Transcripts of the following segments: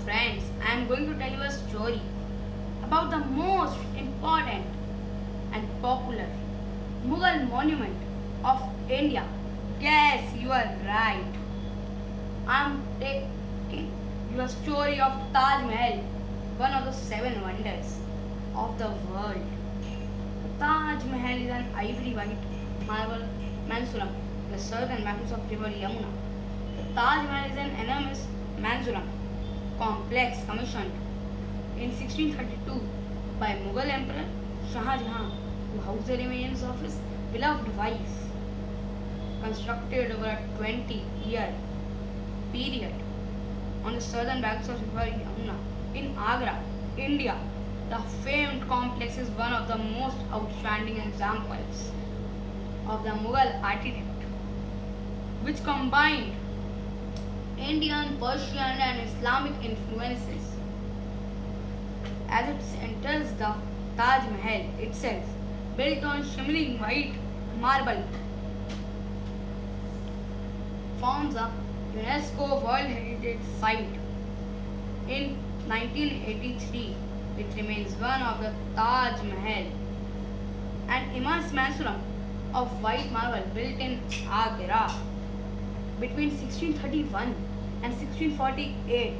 friends, I am going to tell you a story about the most important and popular Mughal monument of India. Yes, you are right. I am taking you a story of Taj Mahal, one of the seven wonders of the world. Taj Mahal is an ivory white marble mausoleum in the southern banks of river Yamuna. The Taj Mahal is an enormous mausoleum complex commissioned in 1632 by Mughal Emperor Shah Jahan to house the remains of his beloved wife. Constructed over a 20-year period on the southern banks of river Yamuna in Agra, India, the famed complex is one of the most outstanding examples of the Mughal architect, which combined Indian, Persian, and Islamic influences. As it enters the Taj Mahal itself, built on shimmering white marble, forms a UNESCO World Heritage Site. In 1983, it remains one of the Taj Mahal, an immense mausoleum of white marble built in Agra between 1631 and 1648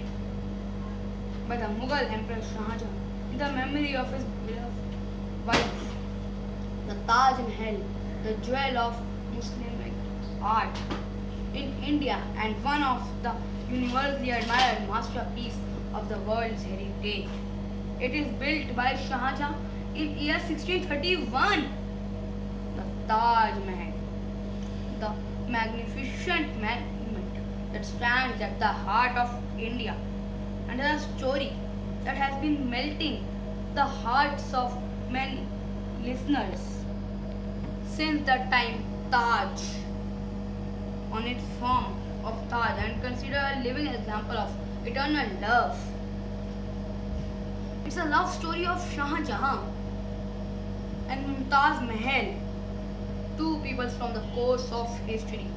by the Mughal Emperor Shah Jahan in the memory of his beloved wife. The Taj Mahal, the jewel of Muslim art in India and one of the universally admired masterpiece of the world's heritage. It is built by Shah Jahan in year 1631. The Taj Mahal, the magnificent monument that stands at the heart of India, and a story that has been melting the hearts of many listeners since the time Taj on its form of Taj and considered a living example of eternal love. It's a love story of Shah Jahan and Mumtaz Mahal, two peoples from the course of history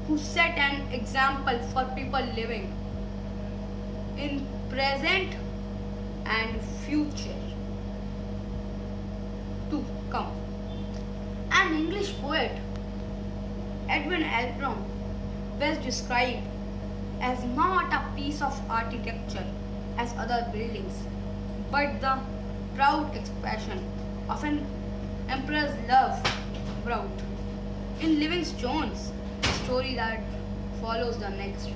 who set an example for people living in present and future to come. An English poet, Edwin Albrom, best described as not a piece of architecture as other buildings, but the proud expression of an emperor's love brought in living stones. The story that follows the next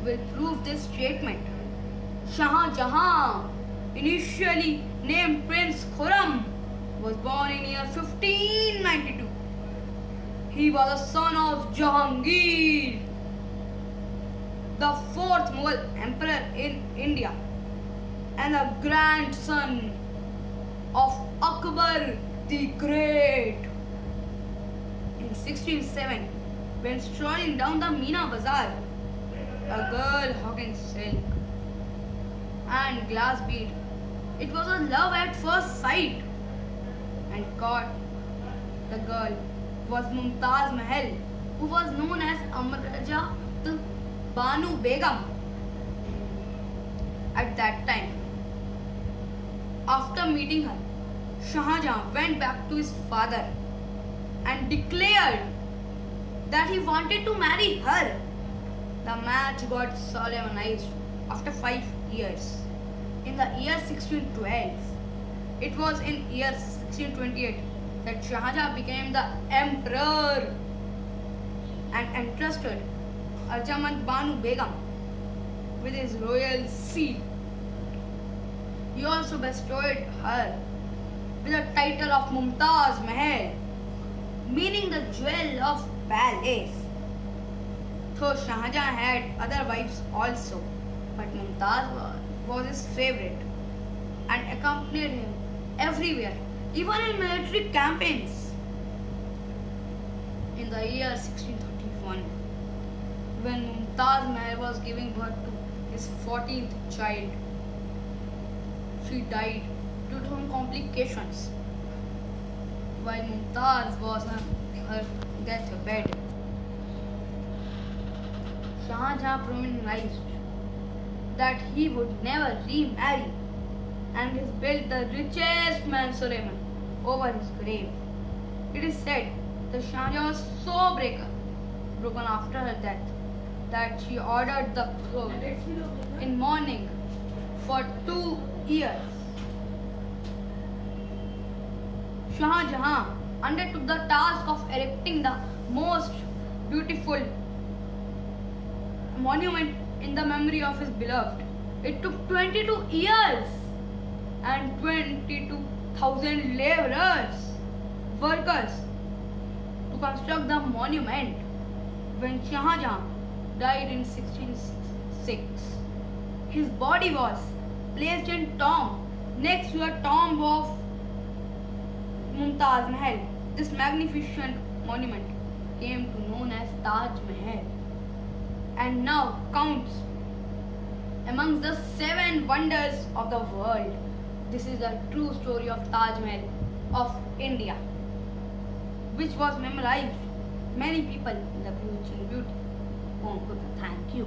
will prove this statement. Shah Jahan, initially named Prince Khurram, was born in year 1592. He was a son of Jahangir, the fourth Mughal emperor in India, and the grandson of Akbar the Great. In 1607, when strolling down the Meena Bazaar, a girl hawking silk and glass bead, it was a love at first sight, and caught the girl was Mumtaz Mahal, who was known as Amrajat Banu Begum at that time. After meeting her, Shah Jahan went back to his father and declared that he wanted to marry her. The match got solemnized after 5 years in the year 1612. It was in year 1628 that Shah Jahan became the emperor and entrusted Arjamand Banu Begum with his royal seal. He also bestowed her with the title of Mumtaz Mahal, meaning the jewel of palace. Though Shah Jahan had other wives also, but Mumtaz was his favorite and accompanied him everywhere, even in military campaigns. In the year 1631, when Mumtaz Mahal was giving birth to his 14th child, she died due to some complications. While Mumtaz was on her deathbed, Shah Jahan promised that he would never remarry, and he built the richest mausoleum over his grave. It is said that Shah Jahan was so broken after her death that she ordered the cloth in mourning for 2 years. Shah Jahan undertook the task of erecting the most beautiful monument in the memory of his beloved. It took 22 years and 22,000 laborers, workers to construct the monument. When Shah Jahan died in 1606, his body was placed in tomb next to the tomb of Mumtaz Mahal. This magnificent monument came to known as Taj Mahal and now counts amongst the 7 wonders of the world. This is the true story of Taj Mahal of India, which was memorized many people in the beauty. Oh, good. Thank you.